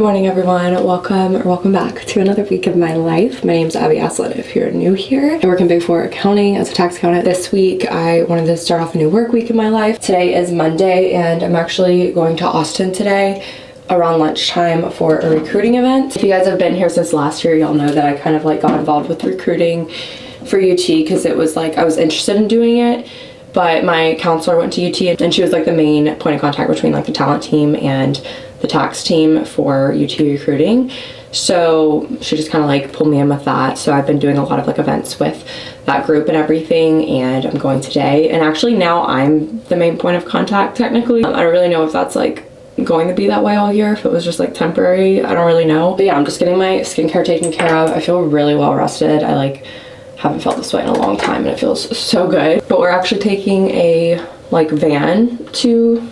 morning everyone, welcome back to another week of my life. My name's Asselin if you're new here. I work in Big Four accounting as a tax accountant. This week I wanted to start off a new work week in my life. Today is Monday and I'm actually going to Austin today around lunchtime for a recruiting event. If you guys have been here since last year, y'all know that I kind of like got involved with recruiting for UT because it was like I was interested in doing it. But my counselor went to UT and she was like the main point of contact between like the talent team and the tax team for UT recruiting. So she just kind of like pulled me in with that. So I've been doing a lot of like events with that group and everything, and I'm going today. And actually now I'm the main point of contact technically. I don't really know if that's like going to be that way all year, if it was just like temporary, I don't really know. But yeah, I'm just getting my skincare taken care of. I feel really well rested. I like haven't felt this way in a long time and it feels so good. But we're actually taking a like van to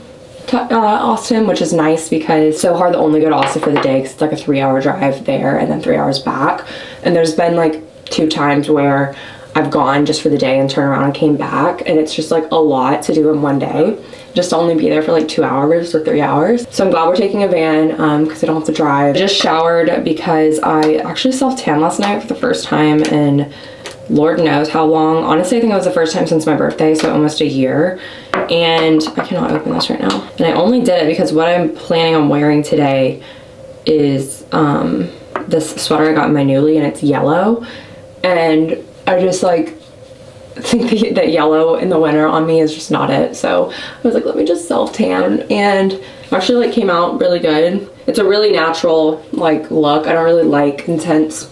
Austin, which is nice because it's so hard to only go to Austin for the day because it's like a 3-hour drive there and then 3 hours back. And there's been like 2 times where I've gone just for the day and turned around and came back, and it's just like a lot to do in one day just to only be there for like 2 hours or 3 hours. So I'm glad we're taking a van because I don't have to drive. I just showered because I actually self-tanned last night for the first time in Lord knows how long. Honestly, I think it was the first time since my birthday, so almost a year. And I cannot open this right now. And I only did it because what I'm planning on wearing today is this sweater I got in my nuuly, and it's yellow. And I just like think that yellow in the winter on me is just not it. So I was like, let me just self-tan, and actually like came out really good. It's a really natural like look. I don't really like intense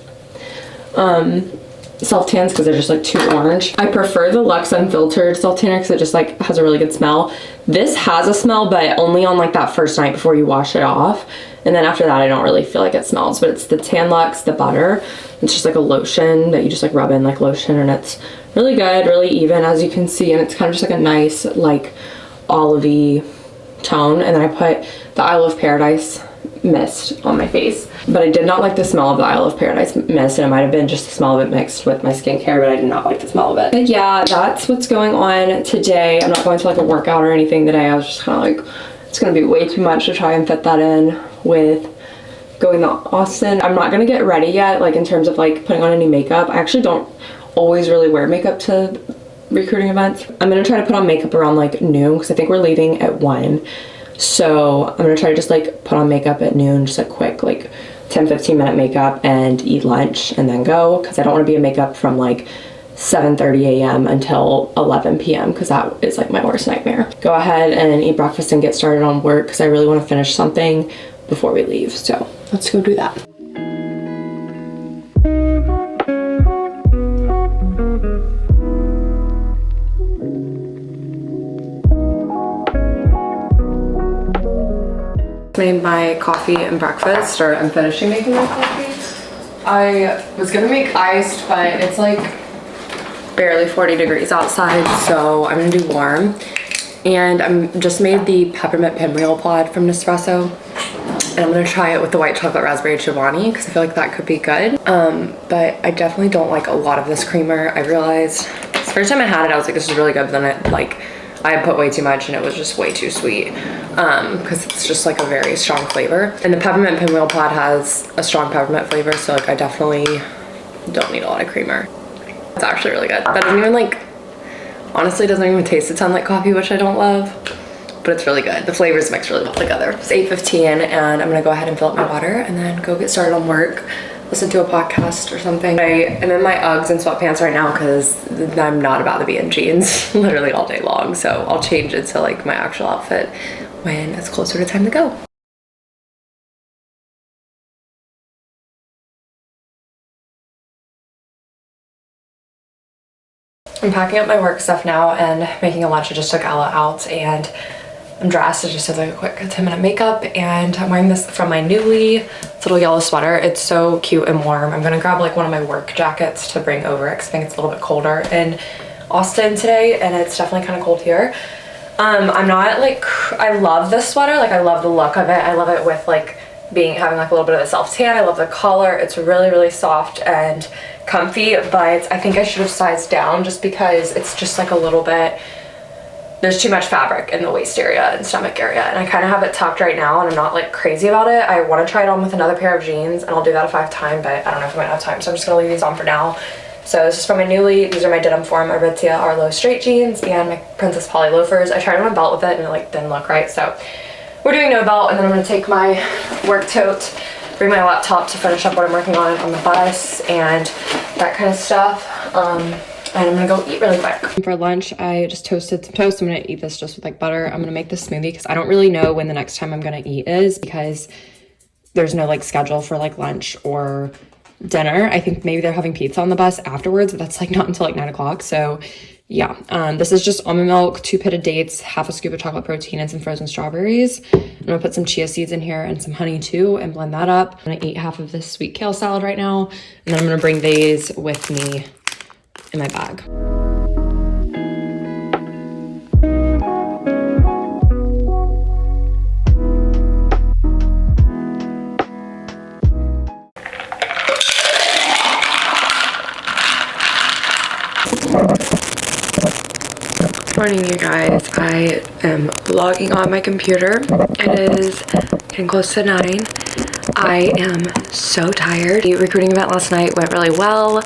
self-tans because they're just like too orange. I prefer the Luxe Unfiltered self-tanner because it just like has a really good smell. This has a smell, but only on like that first night before you wash it off. And then after that, I don't really feel like it smells, but it's the Tan Luxe, the butter. It's just like a lotion that you just like rub in like lotion, and it's really good, really even as you can see. And it's kind of just like a nice like olivey tone. And then I put the Isle of Paradise mist on my face, but I did not like the smell of the Isle of Paradise mist, and it might have been just the smell of it mixed with my skincare, but I did not like the smell of it. But yeah, that's what's going on today. I'm not going to like a workout or anything today. I was just kind of like, it's gonna be way too much to try and fit that in with going to Austin. I'm not gonna get ready yet, like in terms of like putting on any makeup. I actually don't always really wear makeup to recruiting events. I'm gonna try to put on makeup around like noon because I think we're leaving at 1. So I'm gonna try to just like put on makeup at noon, just a quick like 10-15 minute makeup, and eat lunch and then go, because I don't want to be in makeup from like 7:30 a.m. until 11 p.m. because that is like my worst nightmare. Go ahead and eat breakfast and get started on work because I really want to finish something before we leave. So let's go do that. Made my coffee and breakfast, or I'm finishing making my coffee. I was gonna make iced, but it's like barely 40 degrees outside, so I'm gonna do warm. And I'm just made the peppermint pinwheel pod from Nespresso, and I'm gonna try it with the white chocolate raspberry chobani because I feel like that could be good. But I definitely don't like a lot of this creamer. I realized the first time I had it, I was like, this is really good, but then I put way too much and it was just way too sweet because it's just like a very strong flavor. And the peppermint pinwheel pod has a strong peppermint flavor, so like I definitely don't need a lot of creamer. It's actually really good. That doesn't even like, honestly doesn't even taste a ton like coffee, which I don't love, but it's really good. The flavors mix really well together. It's 8:15 and I'm gonna go ahead and fill up my water and then go get started on work. Listen to a podcast or something. I am in my Uggs and sweatpants right now because I'm not about to be in jeans literally all day long. So I'll change it to like my actual outfit when it's closer to time to go. I'm packing up my work stuff now and making a lunch. I just took Ella out and I'm dressed. I just did like a quick 10-minute makeup, and I'm wearing this from my nuuly little yellow sweater. It's so cute and warm. I'm gonna grab like one of my work jackets to bring over because I think it's a little bit colder in Austin today, and it's definitely kind of cold here. I'm not like, I love this sweater. Like I love the look of it. I love it with like having like a little bit of a self-tan. I love the color. It's really, really soft and comfy, but I think I should have sized down just because it's just like a little bit there's too much fabric in the waist area and stomach area, and I kind of have it tucked right now and I'm not like crazy about it. I want to try it on with another pair of jeans, and I'll do that if I have time, but I don't know if I might have time, so I'm just gonna leave these on for now. So this is from my Nuuly. These are my Denim Form Aritzia Arlo straight jeans and my Princess Polly loafers. I tried on a belt with it and it like didn't look right, so we're doing no belt. And then I'm gonna take my work tote, bring my laptop to finish up what I'm working on the bus and that kind of stuff. And I'm gonna go eat really quick. For lunch, I just toasted some toast. I'm gonna eat this just with like butter. I'm gonna make this smoothie because I don't really know when the next time I'm gonna eat is, because there's no like schedule for like lunch or dinner. I think maybe they're having pizza on the bus afterwards, but that's like not until like 9 o'clock. So yeah, this is just almond milk, 2 pitted dates, half a scoop of chocolate protein, and some frozen strawberries. I'm gonna put some chia seeds in here and some honey too and blend that up. I'm gonna eat half of this sweet kale salad right now, and then I'm gonna bring these with me in my bag. Morning, you guys. I am logging on my computer. It is getting close to 9. I am so tired. The recruiting event last night went really well.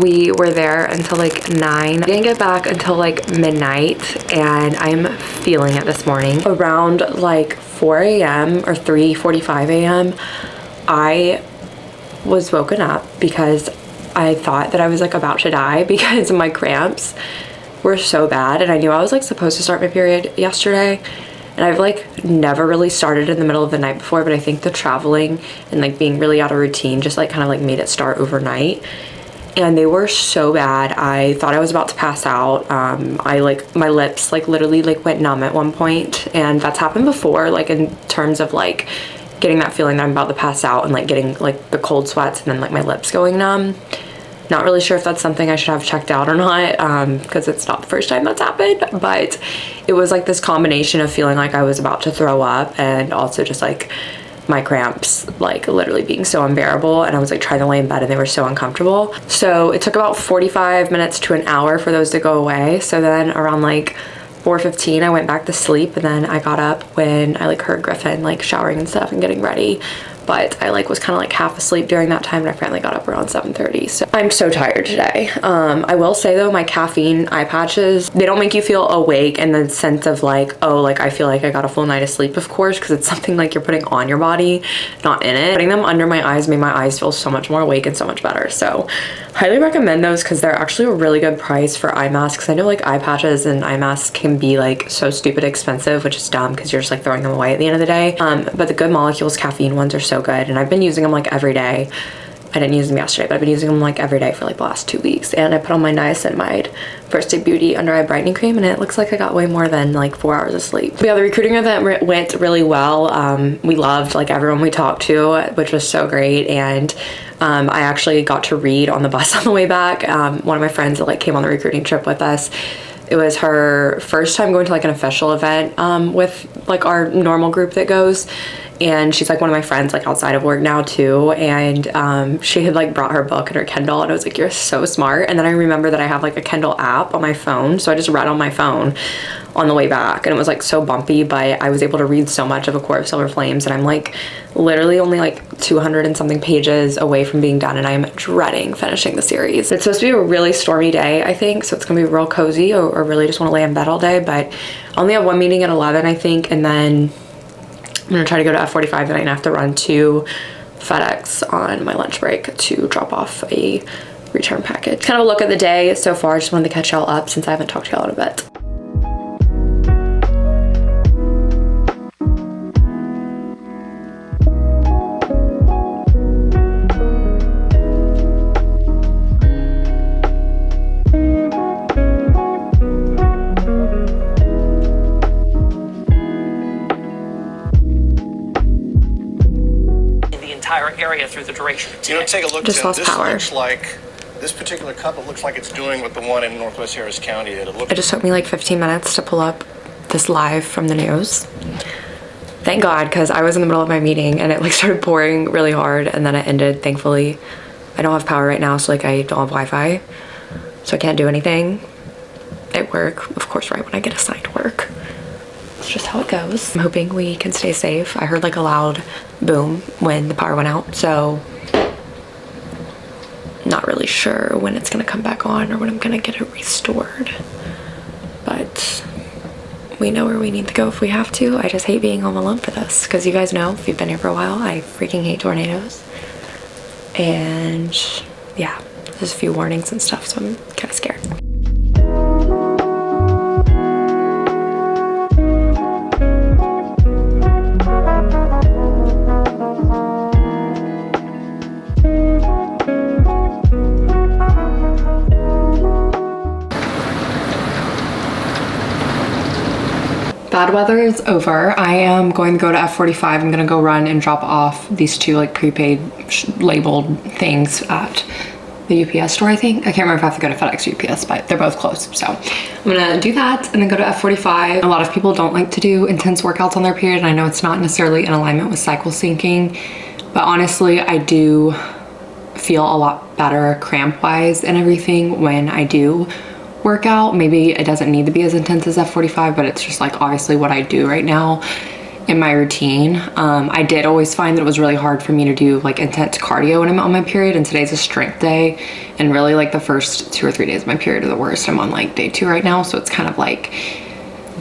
We were there until like 9. I didn't get back until like midnight, and I'm feeling it this morning. Around like 4 a.m. or 3:45 a.m. I was woken up because I thought that I was like about to die because my cramps were so bad, and I knew I was like supposed to start my period yesterday, and I've like never really started in the middle of the night before, but I think the traveling and like being really out of routine just like kind of like made it start overnight, and they were so bad. I thought I was about to pass out. I like my lips like literally like went numb at one point, and that's happened before, like in terms of like getting that feeling that I'm about to pass out and like getting like the cold sweats and then like my lips going numb. Not really sure if that's something I should have checked out or not, because it's not the first time that's happened, but it was like this combination of feeling like I was about to throw up and also just like my cramps like literally being so unbearable, and I was like trying to lay in bed and they were so uncomfortable. So it took about 45 minutes to an hour for those to go away. So then around like 4:15 I went back to sleep, and then I got up when I like heard Griffin like showering and stuff and getting ready. But I like was kind of like half asleep during that time, and I finally got up around 7:30. So I'm so tired today. I will say though, my caffeine eye patches, they don't make you feel awake in the sense of like, oh, like I feel like I got a full night of sleep, of course, because it's something like you're putting on your body, not in it. Putting them under my eyes made my eyes feel so much more awake and so much better. So highly recommend those because they're actually a really good price for eye masks. I know like eye patches and eye masks can be like so stupid expensive, which is dumb because you're just like throwing them away at the end of the day. But the Good Molecules caffeine ones are so good, and I've been using them like every day. I didn't use them yesterday, but I've been using them like every day for like the last 2 weeks. And I put on my niacinamide First Day Beauty under eye brightening cream, and it looks like I got way more than like 4 hours of sleep. But yeah, the recruiting event went really well. We loved like everyone we talked to, which was so great. And I actually got to read on the bus on the way back. One of my friends that like came on the recruiting trip with us, it was her first time going to like an official event with like our normal group that goes. And she's like one of my friends like outside of work now too, and she had like brought her book and her Kindle, and I was like, you're so smart. And then I remember that I have like a Kindle app on my phone, so I just read on my phone on the way back, and it was like so bumpy, but I was able to read so much of A Court of Silver Flames, and I'm like literally only like 200 and something pages away from being done, and I'm dreading finishing the series. It's supposed to be a really stormy day, I think, so it's gonna be real cozy, or really just want to lay in bed all day. But I only have one meeting at 11, I think, and then I'm gonna try to go to F45, then I have to run to FedEx on my lunch break to drop off a return package. Kind of a look at the day so far. I just wanted to catch y'all up since I haven't talked to y'all in a bit. Area through the duration. You know, take a look. Just lost power. Looks like this particular cup. It looks like it's doing what the one in Northwest Harris County did. It just took me like 15 minutes to pull up this live from the news. Thank God, because I was in the middle of my meeting and it like started pouring really hard, and then it ended. Thankfully, I don't have power right now, so like I don't have Wi-Fi, so I can't do anything. at work, of course, right when I get assigned work. It's just how it goes. I'm hoping we can stay safe. I heard like a loud boom when the power went out, so not really sure when it's gonna come back on or when I'm gonna get it restored. But we know where we need to go if we have to. I just hate being home alone for this, because you guys know, if you've been here for a while, I freaking hate tornadoes. And yeah, there's a few warnings and stuff, so I'm kind of scared. Bad weather is over. I am going to go to F45. I'm gonna go run and drop off these two like prepaid labeled things at the UPS store, I think. I can't remember if I have to go to FedEx or UPS, but they're both closed. So I'm gonna do that and then go to F45. A lot of people don't like to do intense workouts on their period, and I know it's not necessarily in alignment with cycle syncing, but honestly, I do feel a lot better cramp wise and everything when I do workout. Maybe it doesn't need to be as intense as F45, but it's just like obviously what I do right now in my routine. I did always find that it was really hard for me to do like intense cardio when I'm on my period, and today's a strength day, and really like the first 2 or 3 days of my period are the worst. I'm on like day 2 right now, so it's kind of like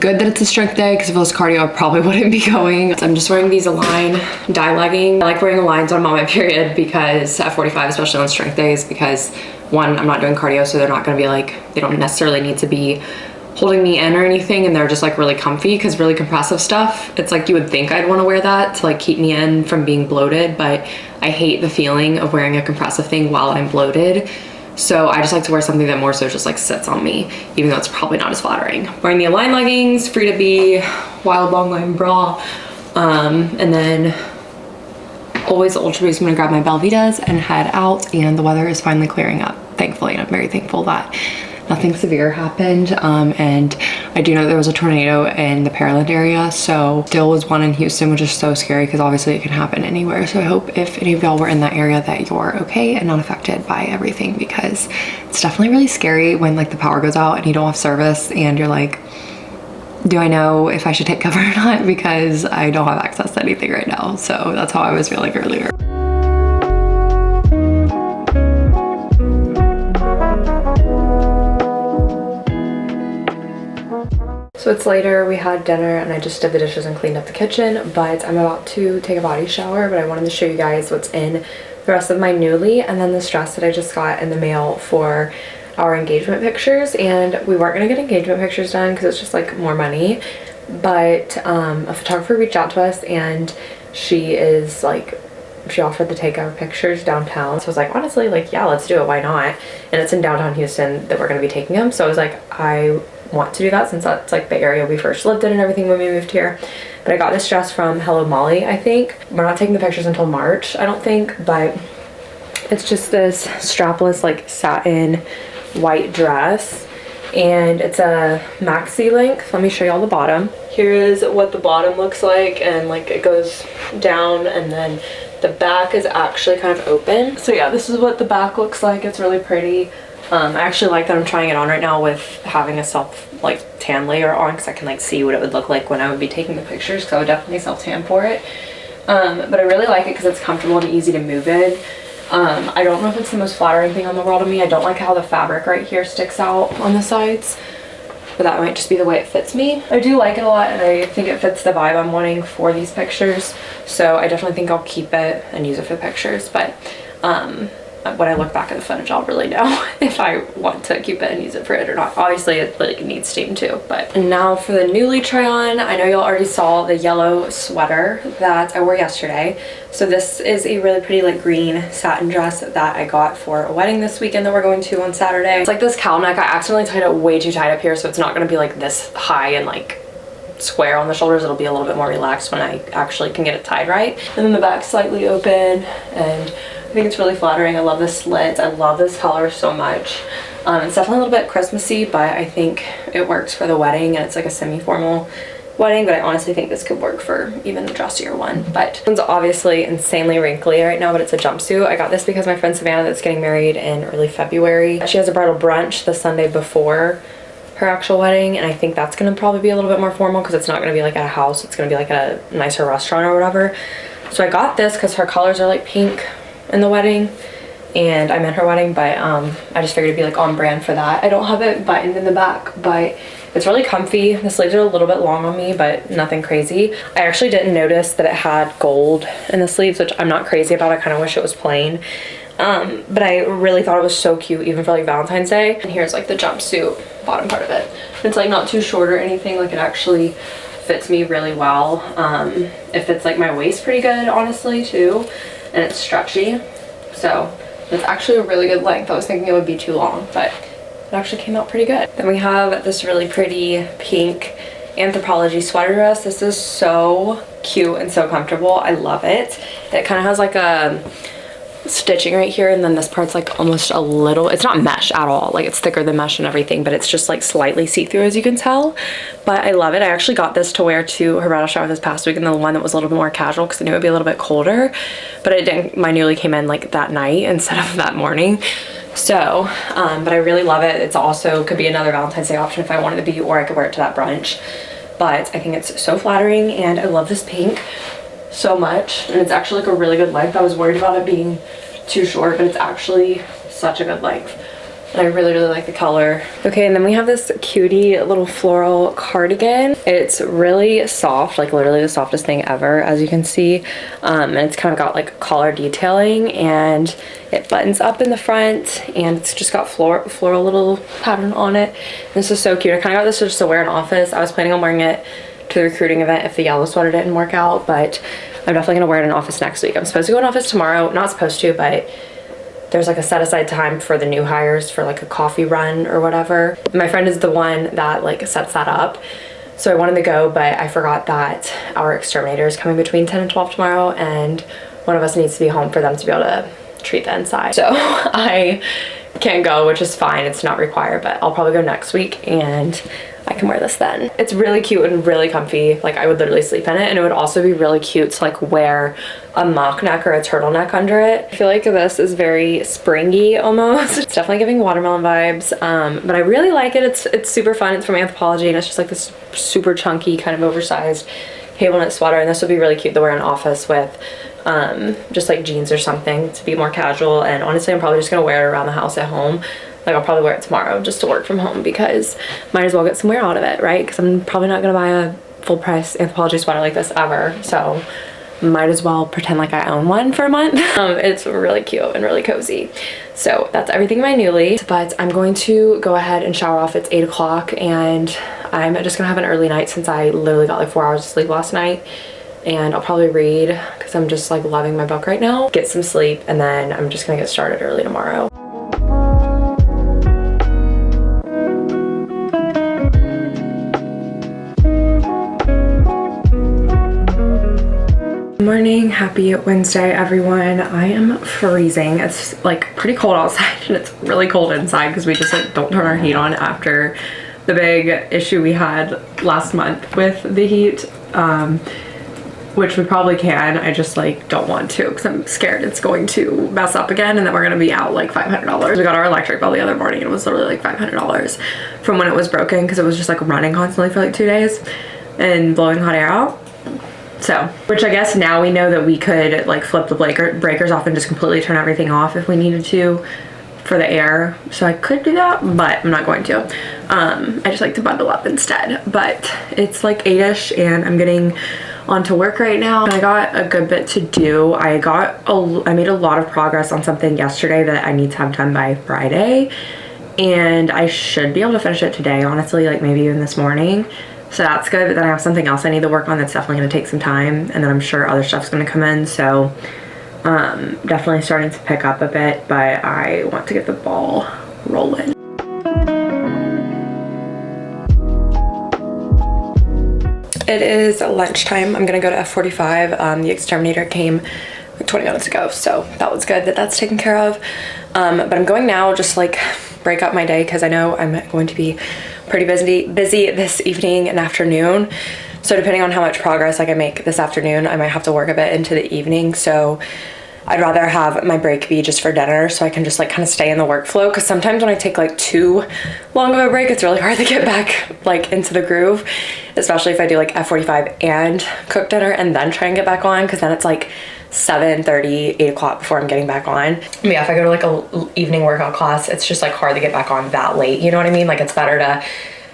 good that it's a strength day, because if it was cardio I probably wouldn't be going. I'm just wearing these Asselin dye leggings. I like wearing Asselins when I'm on my period, because at 45, especially on strength days, because one, I'm not doing cardio, so they're not gonna be like, they don't necessarily need to be holding me in or anything, and they're just like really comfy, because really compressive stuff, it's like you would think I'd want to wear that to like keep me in from being bloated, but I hate the feeling of wearing a compressive thing while I'm bloated. So I just like to wear something that more so just like sits on me, even though it's probably not as flattering. Wearing the Asselin leggings, Free to Be, wild long line bra, and then always Ultra Boost. I'm gonna grab my Belvitas and head out, and the weather is finally clearing up, thankfully, and I'm very thankful that nothing severe happened. And I do know there was a tornado in the Pearland area, so still was one in Houston, which is so scary because obviously it can happen anywhere. So I hope if any of y'all were in that area that you're okay and not affected by everything, because it's definitely really scary when like the power goes out and you don't have service and you're like, do I know if I should take cover or not, because I don't have access to anything right now. So that's how I was feeling earlier. So it's later, we had dinner, and I just did the dishes and cleaned up the kitchen, but I'm about to take a body shower. But I wanted to show you guys what's in the rest of my nuuly, and then this dress that I just got in the mail for our engagement pictures. And we weren't gonna get engagement pictures done because it's just like more money, but a photographer reached out to us, and she is like, she offered to take our pictures downtown. So I was like, honestly, like, yeah, let's do it, why not? And it's in downtown Houston that we're gonna be taking them. So I was like, I want to do that, since that's like the area we first lived in and everything when we moved here. But I got this dress from Hello Molly, I think. We're not taking the pictures until March, I don't think, but it's just this strapless like satin white dress, and it's a maxi length. Let me show y'all the bottom. Here is what the bottom looks like, and like it goes down, and then the back is actually kind of open. So yeah, this is what the back looks like. It's really pretty. I actually like that I'm trying it on right now with having a self like tan layer on, because I can like see what it would look like when I would be taking the pictures, because I would definitely self tan for it. But I really like it because it's comfortable and easy to move in. I don't know if it's the most flattering thing on the world to me. I don't like how the fabric right here sticks out on the sides, but that might just be the way it fits me. I do like it a lot, and I think it fits the vibe I'm wanting for these pictures. So I definitely think I'll keep it and use it for pictures, but when I look back at the footage, I'll really know if I want to keep it and use it for it or not. Obviously it like needs steam too. But now for the nuuly try on. I know y'all already saw the yellow sweater that I wore yesterday. So this is a really pretty like green satin dress that I got for a wedding this weekend that we're going to on Saturday. It's like this cowl neck. I accidentally tied it way too tight up here, so it's not going to be like this high and like square on the shoulders. It'll be a little bit more relaxed when I actually can get it tied right. And then the back slightly open, and I think it's really flattering. I love the slits. I love this color so much. It's definitely a little bit Christmassy, but I think it works for the wedding, and it's like a semi-formal wedding, but I honestly think this could work for even the dressier one. But this one's obviously insanely wrinkly right now, but it's a jumpsuit. I got this because my friend Savannah that's getting married in early February, she has a bridal brunch the Sunday before her actual wedding, and I think that's gonna probably be a little bit more formal because it's not gonna be like at a house, it's gonna be like at a nicer restaurant or whatever. So I got this because her colors are like pink in the wedding, and I'm in her wedding, but I just figured it'd be like on brand for that. I don't have it buttoned in the back, but it's really comfy. The sleeves are a little bit long on me, but nothing crazy. I actually didn't notice that it had gold in the sleeves, which I'm not crazy about. I kind of wish it was plain. But I really thought it was so cute, even for like Valentine's Day. And here's like the jumpsuit bottom part of it. It's like not too short or anything, like it actually fits me really well. It fits like my waist pretty good, honestly, too. And it's stretchy, so it's actually a really good length. I was thinking it would be too long, but it actually came out pretty good. Then we have this really pretty pink Anthropologie sweater dress. This is so cute and so comfortable. I love it. It kind of has like a stitching right here, and then this part's like almost a little, it's not mesh at all, like it's thicker than mesh and everything, but it's just like slightly see-through, as you can tell. But I love it. I actually got this to wear to her bridal shower this past week, and the one that was a little bit more casual because I knew it would be a little bit colder, but it didn't. My nuuly came in like that night instead of that morning. So but I really love it. It's also could be another Valentine's Day option if I wanted to be, or I could wear it to that brunch. But I think it's so flattering, and I love this pink so much, and it's actually like a really good length. I was worried about it being too short, but it's actually such a good length, and I really like the color. Okay, and then we have this cutie little floral cardigan. It's really soft, like literally the softest thing ever, as you can see, and it's kind of got like collar detailing, and it buttons up in the front, and it's just got floral little pattern on it. This is so cute. I kind of got this just to wear in office. I was planning on wearing it to the recruiting event if the yellow sweater didn't work out, but I'm definitely gonna wear it in office next week. I'm supposed to go in office tomorrow. Not supposed to, but there's like a set aside time for the new hires for like a coffee run or whatever. My friend is the one that like sets that up, so I wanted to go, but I forgot that our exterminator is coming between 10 and 12 tomorrow, and one of us needs to be home for them to be able to treat the inside. So I can't go, which is fine. It's not required, but I'll probably go next week, and I can wear this then. It's really cute and really comfy. Like I would literally sleep in it, and it would also be really cute to like wear a mock neck or a turtleneck under it. I feel like this is very springy almost. It's definitely giving watermelon vibes, but I really like it. It's super fun. It's from Anthropologie, and it's just like this super chunky kind of oversized cable knit sweater, and this would be really cute to wear in office with just like jeans or something to be more casual. And honestly, I'm probably just gonna wear it around the house at home. Like I'll probably wear it tomorrow just to work from home, because might as well get some wear out of it, right? Because I'm probably not gonna buy a full price Anthropologie sweater like this ever, so might as well pretend like I own one for a month. It's really cute and really cozy. So that's everything in my nuuly, but I'm going to go ahead and shower off. It's 8 o'clock, and I'm just gonna have an early night since I literally got like 4 hours of sleep last night. And I'll probably read because I'm just like loving my book right now, get some sleep, and then I'm just gonna get started early tomorrow. Morning, happy Wednesday everyone. I am freezing. It's like pretty cold outside, and it's really cold inside because we just like don't turn our heat on after the big issue we had last month with the heat, which we probably can. I just like don't want to because I'm scared it's going to mess up again, and then we're gonna be out like $500. We got our electric bill the other morning, and it was literally like $500 from when it was broken, because it was just like running constantly for like 2 days and blowing hot air out. So, which I guess now we know that we could like flip the breakers off and just completely turn everything off if we needed to for the air. So I could do that, but I'm not going to. I just like to bundle up instead. But it's like 8ish, and I'm getting onto work right now. I got a good bit to do. I made a lot of progress on something yesterday that I need to have done by Friday, and I should be able to finish it today, honestly, like maybe even this morning. So that's good. But then I have something else I need to work on that's definitely going to take some time, and then I'm sure other stuff's going to come in. So definitely starting to pick up a bit, but I want to get the ball rolling. It is lunchtime. I'm gonna go to F45. The exterminator came like 20 minutes ago, so that was good that that's taken care of. But I'm going now, just like break up my day, because I know I'm going to be pretty busy this evening and afternoon. So depending on how much progress I can make this afternoon, I might have to work a bit into the evening. So I'd rather have my break be just for dinner so I can just like kind of stay in the workflow, because sometimes when I take like too long of a break, it's really hard to get back like into the groove, especially if I do like F45 and cook dinner and then try and get back on, because then it's like 7:30, 8 o'clock before I'm getting back on. But yeah, if I go to like a evening workout class, it's just like hard to get back on that late, you know what I mean? Like it's better to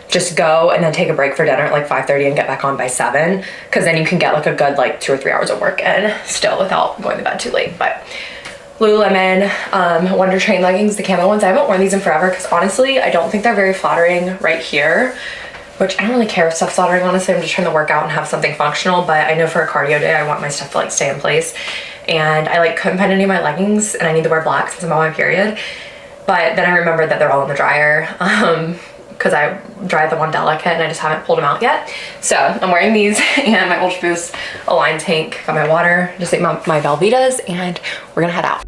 just go and then take a break for dinner at like 5:30 and get back on by 7, because then you can get like a good like 2 or 3 hours of work in still without going to bed too late. But Lululemon Wonder Train leggings, the camo ones, I haven't worn these in forever because honestly I don't think they're very flattering right here, which I don't really care if stuff's flattering, honestly. I'm just trying to work out and have something functional, but I know for a cardio day I want my stuff to like stay in place, and I like couldn't find any of my leggings and I need to wear black since I'm on my period. But then I remembered that they're all in the dryer because I dried the one delicate and I just haven't pulled them out yet. So I'm wearing these and my Ultra Boost Align tank, got my water, just ate my Velveetas, and we're gonna head out.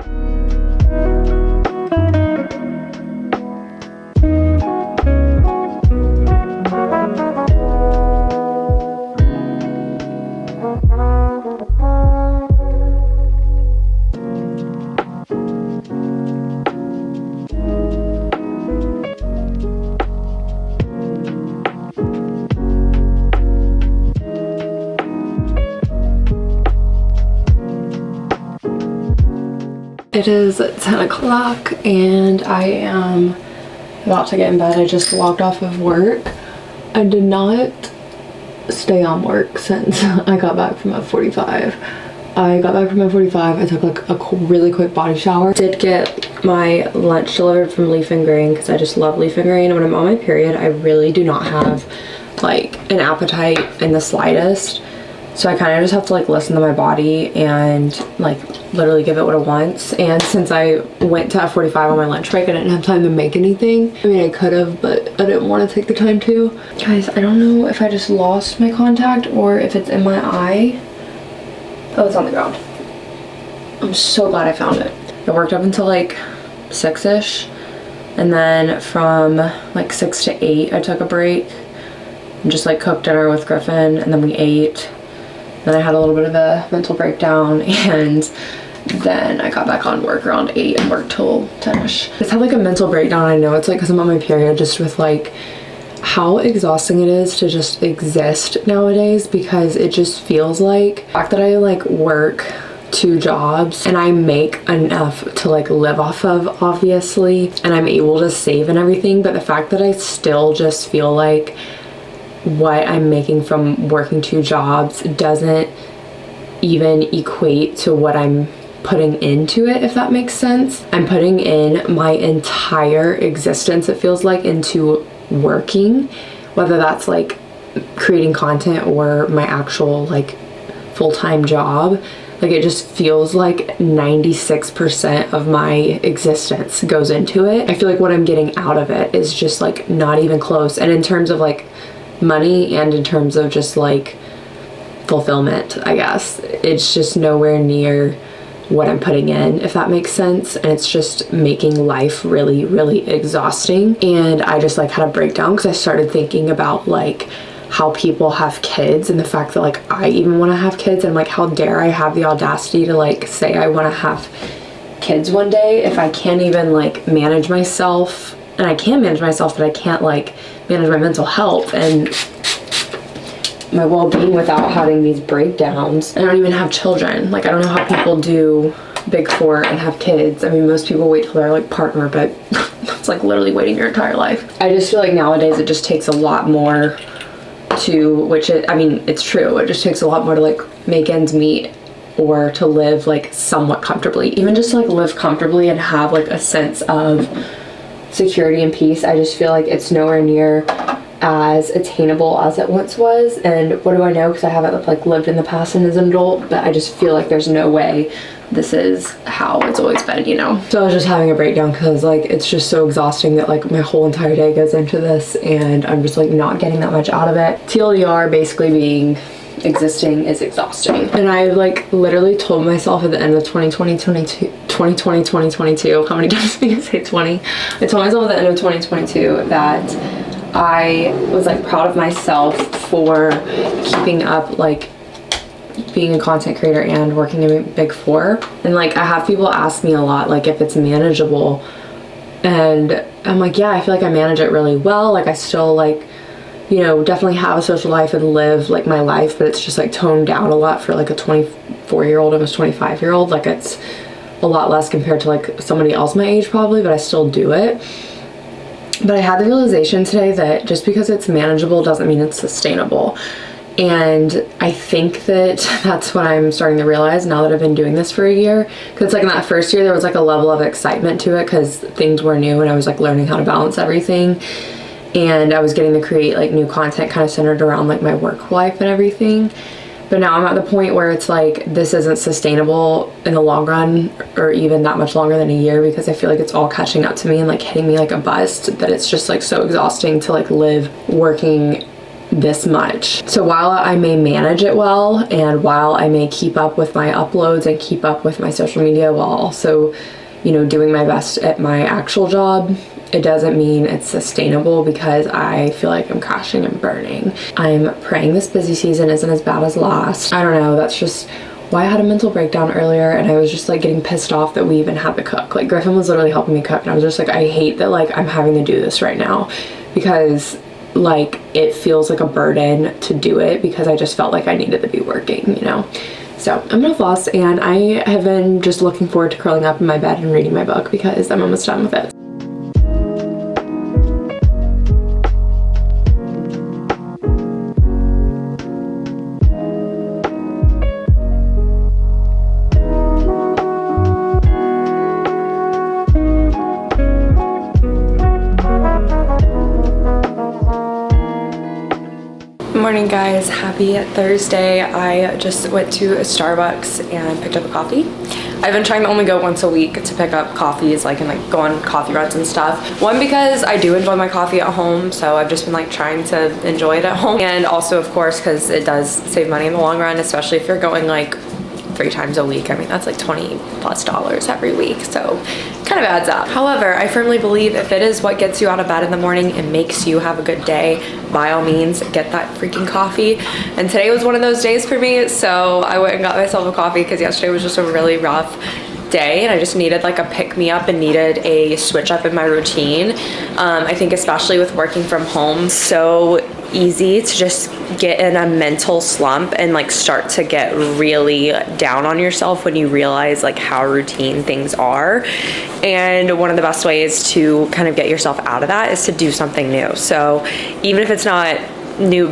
It is 10 o'clock and I am about to get in bed. I just walked off of work. I did not stay on work since I got back from F45. I got back from F45, I took like a really quick body shower. Did get my lunch delivered from Leaf and Grain because I just love Leaf and Grain. When I'm on my period, I really do not have like an appetite in the slightest. So I kind of just have to like listen to my body and like literally give it what it wants. And since I went to F45 on my lunch break, I didn't have time to make anything. I mean, I could have, but I didn't want to take the time to. Guys, I don't know if I just lost my contact or if it's in my eye. Oh, it's on the ground. I'm so glad I found it. I worked up until like 6-ish. And then from like 6 to 8, I took a break and just like cooked dinner with Griffin, and then we ate. Then I had a little bit of a mental breakdown, and then I got back on work around 8 and worked till 10-ish. I just had like a mental breakdown. I know it's like because I'm on my period, just with like how exhausting it is to just exist nowadays, because it just feels like the fact that I like work 2 jobs and I make enough to like live off of, obviously, and I'm able to save and everything, but the fact that I still just feel like what I'm making from working 2 jobs doesn't even equate to what I'm putting into it, if that makes sense. I'm putting in my entire existence, it feels like, into working, whether that's like creating content or my actual like full-time job. Like it just feels like 96% of my existence goes into it. I feel like what I'm getting out of it is just like not even close. And in terms of like money and in terms of just like fulfillment, I guess, it's just nowhere near what I'm putting in, if that makes sense. And it's just making life really, really exhausting. And I just like had a breakdown because I started thinking about like how people have kids and the fact that like I even want to have kids, and like how dare I have the audacity to like say I want to have kids one day if I can't even like manage myself. And I can manage myself, but I can't like manage my mental health and my well-being without having these breakdowns. I don't even have children. Like I don't know how people do Big 4 and have kids. I mean, most people wait till they're like partner, but it's like literally waiting your entire life. I just feel like nowadays it just takes a lot more to, which it, I mean, it's true. It just takes a lot more to like make ends meet or to live like somewhat comfortably. Even just to like live comfortably and have like a sense of security and peace. I just feel like it's nowhere near as attainable as it once was. And what do I know, because I haven't like lived in the past and as an adult, but I just feel like there's no way this is how it's always been, you know? So I was just having a breakdown because like it's just so exhausting that like my whole entire day goes into this and I'm just like not getting that much out of it. TLDR basically being existing is exhausting. And I like literally told myself at the end of 2022, how many times did I say 20? I told myself at the end of 2022 that I was like proud of myself for keeping up like being a content creator and working in Big Four. And like I have people ask me a lot like if it's manageable, and I'm like, yeah, I feel like I manage it really well. Like I still like, you know, definitely have a social life and live like my life, but it's just like toned down a lot for like a 24-year-old, almost 25-year-old. Like it's a lot less compared to like somebody else my age probably, but I still do it. But I had the realization today that just because it's manageable doesn't mean it's sustainable. And I think that that's what I'm starting to realize now that I've been doing this for a year. Because like in that first year, there was like a level of excitement to it because things were new and I was like learning how to balance everything. And I was getting to create like new content kind of centered around like my work life and everything. But now I'm at the point where it's like this isn't sustainable in the long run or even that much longer than a year, because I feel like it's all catching up to me and like hitting me like a bus, that it's just like so exhausting to like live working this much. So while I may manage it well and while I may keep up with my uploads and keep up with my social media while also, you know, doing my best at my actual job, it doesn't mean it's sustainable because I feel like I'm crashing and burning. I'm praying this busy season isn't as bad as last. I don't know, that's just why I had a mental breakdown earlier, and I was just like getting pissed off that we even had to cook. Like Griffin was literally helping me cook and I was just like, I hate that like I'm having to do this right now, because like it feels like a burden to do it because I just felt like I needed to be working, you know? So I'm gonna floss, and I have been just looking forward to curling up in my bed and reading my book because I'm almost done with it. Morning guys, happy Thursday. I just went to Starbucks and picked up a coffee. I've been trying to only go once a week to pick up coffees, like, and like go on coffee runs and stuff. One, because I do enjoy my coffee at home, so I've just been like trying to enjoy it at home. And also of course, because it does save money in the long run, especially if you're going like 3 times a week. I mean, that's like $20+ every week, so kind of adds up. However, I firmly believe if it is what gets you out of bed in the morning and makes you have a good day, by all means, get that freaking coffee. And today was one of those days for me, so I went and got myself a coffee because yesterday was just a really rough day and I just needed like a pick-me-up and needed a switch up in my routine. I think especially with working from home, so easy to just get in a mental slump and like start to get really down on yourself when you realize like how routine things are. And one of the best ways to kind of get yourself out of that is to do something new. So even if it's not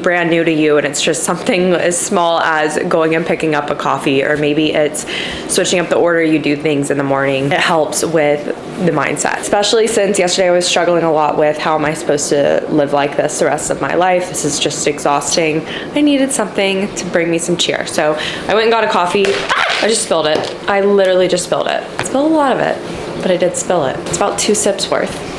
brand new to you and it's just something as small as going and picking up a coffee, or maybe it's switching up the order you do things in the morning, it helps with the mindset. Especially since yesterday I was struggling a lot with how am I supposed to live like this the rest of my life. This is just exhausting. I needed something to bring me some cheer. So I went and got a coffee. I just spilled it. I literally just spilled it. I spilled a lot of it, but I did spill it. It's about 2 sips worth.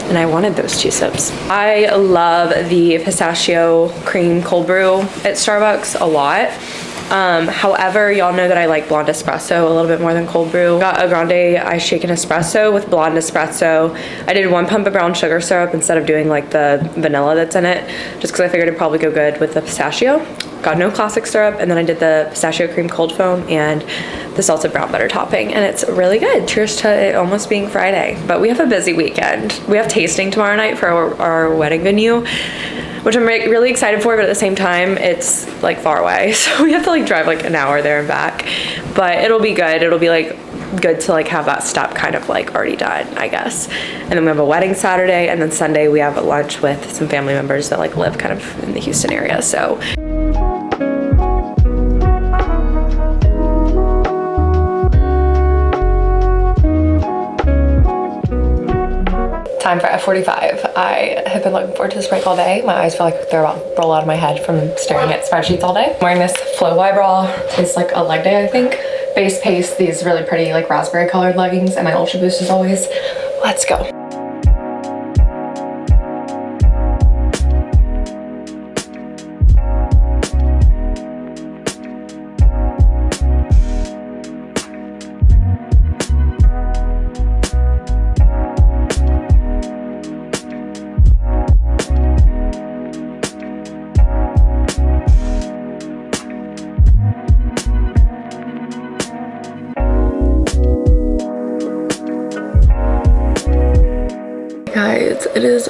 And I wanted those 2 sips. I love the pistachio cream cold brew at Starbucks a lot. However, y'all know that I like blonde espresso a little bit more than cold brew. Got a grande ice shaken espresso with blonde espresso. I did 1 pump of brown sugar syrup instead of doing like the vanilla that's in it, just because I figured it'd probably go good with the pistachio. Got no classic syrup, and then I did the pistachio cream cold foam and the salted brown butter topping, and it's really good. Cheers to it almost being Friday. But we have a busy weekend. We have tasting tomorrow night for our wedding venue, which I'm really excited for, but at the same time, it's like far away. So we have to like drive like an hour there and back, but it'll be good. It'll be like good to like have that step kind of like already done, I guess. And then we have a wedding Saturday, and then Sunday we have a lunch with some family members that like live kind of in the Houston area. So time for F45. I have been looking forward to this break all day. My eyes feel like they're about to roll out of my head from staring at spreadsheets all day. I'm wearing this Flow Y bra. It's like a leg day, I think. Base pace, these really pretty like raspberry colored leggings, and my Ultra Boost as always. Let's go.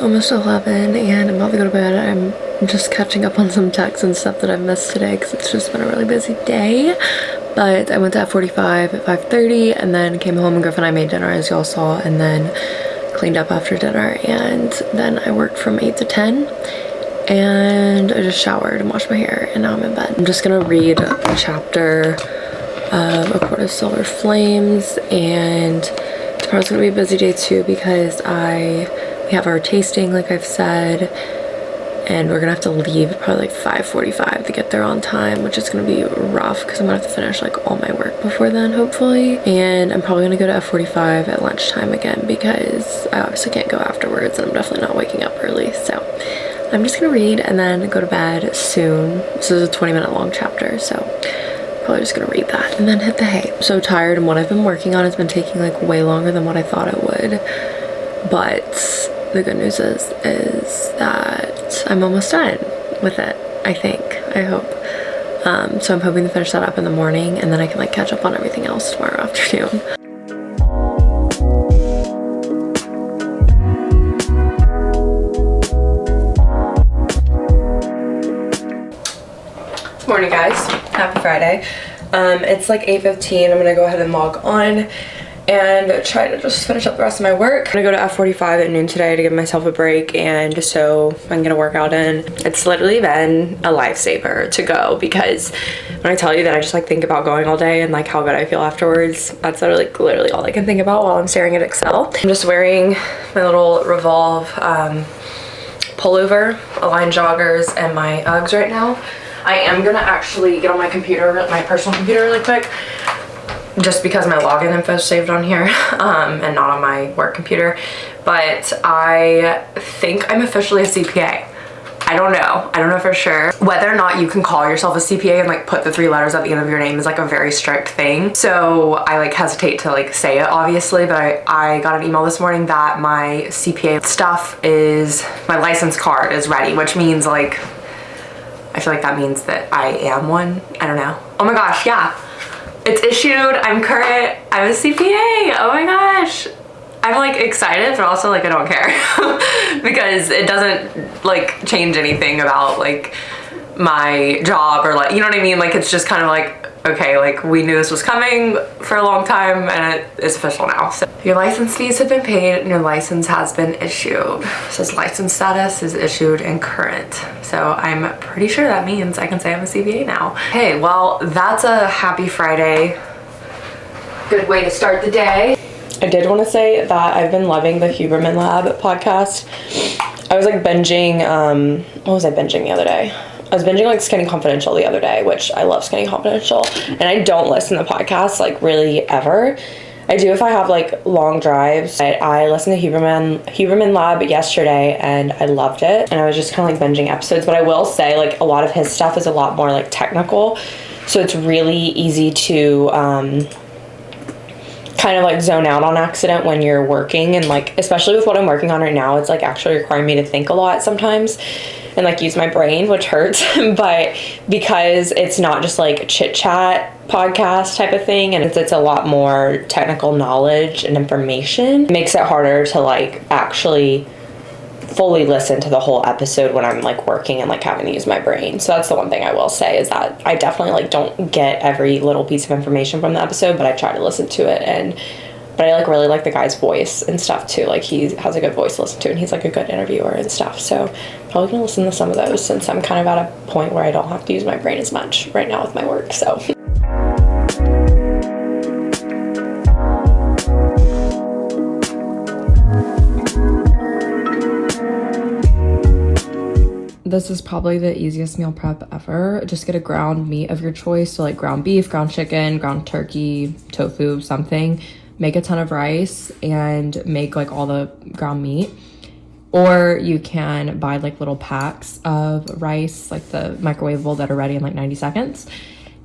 almost 11 and I'm about to go to bed. I'm just catching up on some texts and stuff that I've missed today because it's just been a really busy day. But I went to F45 at 5:30 and then came home and Griff and I made dinner, as y'all saw, and then cleaned up after dinner, and then I worked from 8 to 10 and I just showered and washed my hair and now I'm in bed. I'm just gonna read a chapter of A Court of Silver Flames, and tomorrow's gonna be a busy day too because we have our tasting, like I've said, and we're gonna have to leave probably like 5:45 to get there on time, which is gonna be rough because I'm gonna have to finish like all my work before then, hopefully. And I'm probably gonna go to F45 at lunchtime again because I obviously can't go afterwards and I'm definitely not waking up early. So I'm just gonna read and then go to bed soon. This is a 20-minute long chapter, so probably just gonna read that and then hit the hay. I'm so tired, and what I've been working on has been taking like way longer than what I thought it would. But the good news is that I'm almost done with it, I think, I hope. So I'm hoping to finish that up in the morning and then I can like catch up on everything else tomorrow afternoon. Morning, guys. Happy Friday. It's like 8:15. I'm gonna go ahead and log on and try to just finish up the rest of my work. I'm gonna go to F45 at noon today to give myself a break and so I can get a workout in. It's literally been a lifesaver to go because when I tell you that I just like think about going all day and like how good I feel afterwards, that's literally all I can think about while I'm staring at Excel. I'm just wearing my little Revolve pullover, Align joggers, and my Uggs right now. I am gonna actually get on my computer, my personal computer really quick, just because my login info is saved on here and not on my work computer. But I think I'm officially a CPA. I don't know for sure. Whether or not you can call yourself a CPA and like put the 3 letters at the end of your name is like a very strict thing. So I like hesitate to like say it obviously, but I got an email this morning that my CPA stuff is, my license card is ready, which means like, I feel like that means that I am one. I don't know. Oh my gosh, yeah. It's issued, I'm current, I'm a CPA, oh my gosh. I'm like excited, but also like I don't care because it doesn't like change anything about like my job or like, you know what I mean? Like it's just kind of like, okay, like we knew this was coming for a long time and it's official now. So your license fees have been paid and your license has been issued. It says license status is issued and current. So I'm pretty sure that means I can say I'm a CPA now. Hey, well, that's a happy Friday. Good way to start the day. I did want to say that I've been loving the Huberman Lab podcast. I was like binging, what was I binging the other day? I was binging like Skinny Confidential the other day, which I love Skinny Confidential, and I don't listen to podcasts like really ever. I do if I have like long drives. I listened to Huberman Lab yesterday and I loved it, and I was just kind of like binging episodes. But I will say like a lot of his stuff is a lot more like technical, so it's really easy to kind of like zone out on accident when you're working, and like especially with what I'm working on right now, it's like actually requiring me to think a lot sometimes and like use my brain, which hurts. But because it's not just like chit chat podcast type of thing, and it's a lot more technical knowledge and information, it makes it harder to like actually fully listen to the whole episode when I'm like working and like having to use my brain. So that's the one thing I will say, is that I definitely like don't get every little piece of information from the episode, but I try to listen to it. But I like really like the guy's voice and stuff too. Like he has a good voice to listen to, and he's like a good interviewer and stuff. So probably gonna listen to some of those since I'm kind of at a point where I don't have to use my brain as much right now with my work. So this is probably the easiest meal prep ever. Just get a ground meat of your choice. So like ground beef, ground chicken, ground turkey, tofu, something. Make a ton of rice and make like all the ground meat. Or you can buy like little packs of rice, like the microwavable, that are ready in like 90 seconds.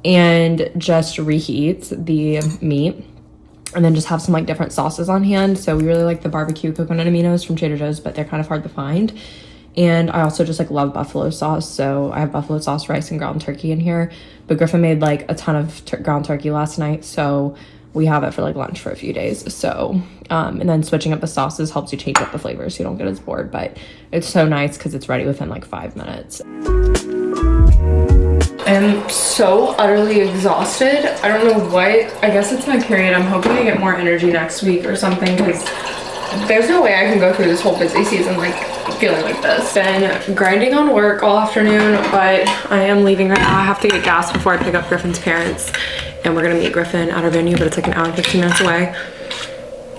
And just reheat the meat. And then just have some like different sauces on hand. So we really like the barbecue coconut aminos from Trader Joe's, but they're kind of hard to find. And I also just like love buffalo sauce, so I have buffalo sauce, rice, and ground turkey in here. But Griffin made like a ton of ground turkey last night, so we have it for like lunch for a few days. So and then switching up the sauces helps you change up the flavors so you don't get as bored, but it's so nice because it's ready within like 5 minutes. I'm so utterly exhausted. I don't know what, I guess it's my period. I'm hoping I get more energy next week or something, because there's no way I can go through this whole busy season like feeling like this. Been grinding on work all afternoon, but I am leaving right now. I have to get gas before I pick up Griffin's parents, and we're gonna meet Griffin at our venue, but it's like an hour and 15 minutes away.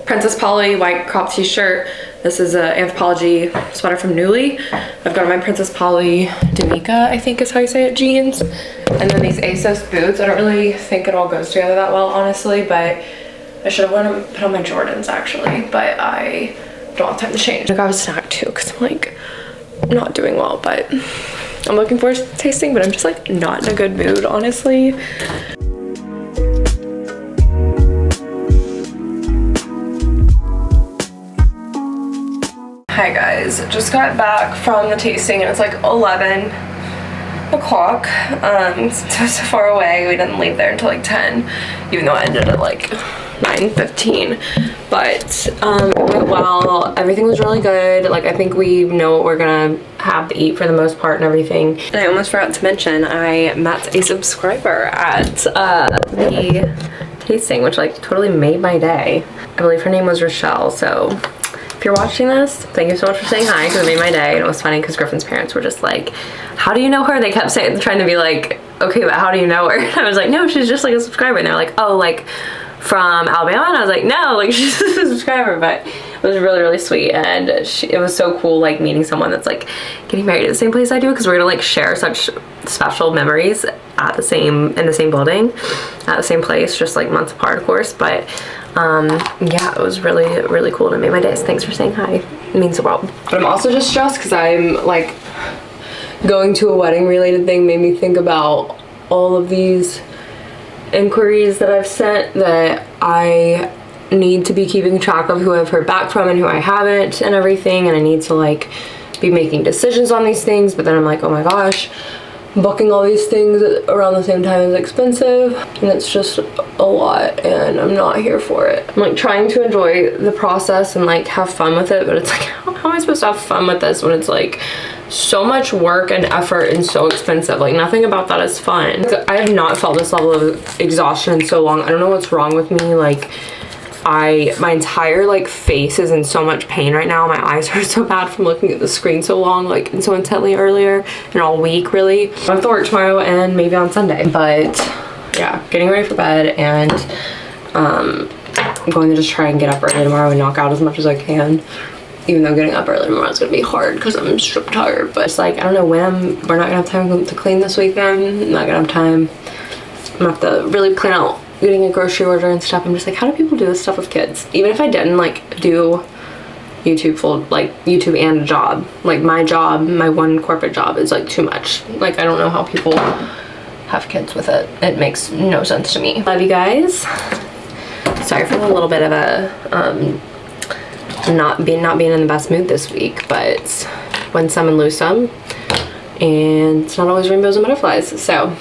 Princess Polly white crop t-shirt. This is an Anthropology sweater from Nuuly. I've got my Princess Polly D'Amica, I think is how you say it, jeans. And then these ASOS boots. I don't really think it all goes together that well, honestly, but I should have went and put on my Jordans actually, but I don't have time to change. I got a snack too, because I'm like not doing well, but I'm looking forward to tasting, but I'm just like not in a good mood, honestly. Hi guys, just got back from the tasting and it's like 11 o'clock. So far away, we didn't leave there until like 10, even though I ended at like 9:15. But it went well. Everything was really good. Like, I think we know what we're gonna have to eat for the most part and everything. And I almost forgot to mention, I met a subscriber at the tasting, which like totally made my day. I believe her name was Rochelle. So if you're watching this, thank you so much for saying hi, because it made my day. And it was funny because Griffin's parents were just like, how do you know her? They kept saying, trying to be like, okay, but how do you know her? And I was like, no, she's just like a subscriber. And they're like, oh, like from Alabama? And I was like, no, like she's a subscriber. But it was really, really sweet. And it was so cool, like meeting someone that's like getting married at the same place I do, because we're gonna like share such special memories at the same, in the same building, at the same place, just like months apart, of course. But yeah, it was really, really cool, and it made my day. So thanks for saying hi. It means the world. But I'm also just stressed because I'm like, going to a wedding related thing made me think about all of these inquiries that I've sent that I need to be keeping track of, who I've heard back from and who I haven't and everything, and I need to like be making decisions on these things. But then I'm like, oh my gosh, booking all these things around the same time is expensive, and it's just a lot, and I'm not here for it. I'm like trying to enjoy the process and like have fun with it, but it's like, how am I supposed to have fun with this when it's like so much work and effort and so expensive? Like, nothing about that is fun. I have not felt this level of exhaustion in so long. I don't know what's wrong with me. Like, my entire like face is in so much pain right now. My eyes hurt so bad from looking at the screen so long, like, and so intently earlier, and all week really. I have to work tomorrow and maybe on Sunday, but yeah, getting ready for bed, and I'm going to just try and get up early tomorrow and knock out as much as I can, even though getting up early tomorrow is gonna be hard because I'm so tired. But it's like, I don't know when we're not gonna have time to clean this weekend. I'm not gonna have time. I'm gonna have to really plan out getting a grocery order and stuff. I'm just like, how do people do this stuff with kids? Even if I didn't like do YouTube and a job, like my job, my one corporate job is like too much. Like, I don't know how people have kids with it. It makes no sense to me. Love you guys. Sorry for a little bit of a not being in the best mood this week, but win some and lose some, and it's not always rainbows and butterflies. So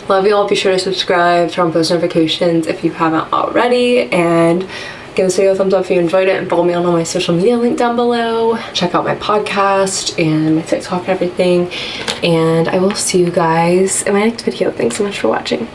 love you all. Be sure to subscribe, turn on post notifications if you haven't already, and give this video a thumbs up if you enjoyed it, and follow me on all my social media link down below. Check out my podcast and my TikTok and everything, and I will see you guys in my next video. Thanks so much for watching.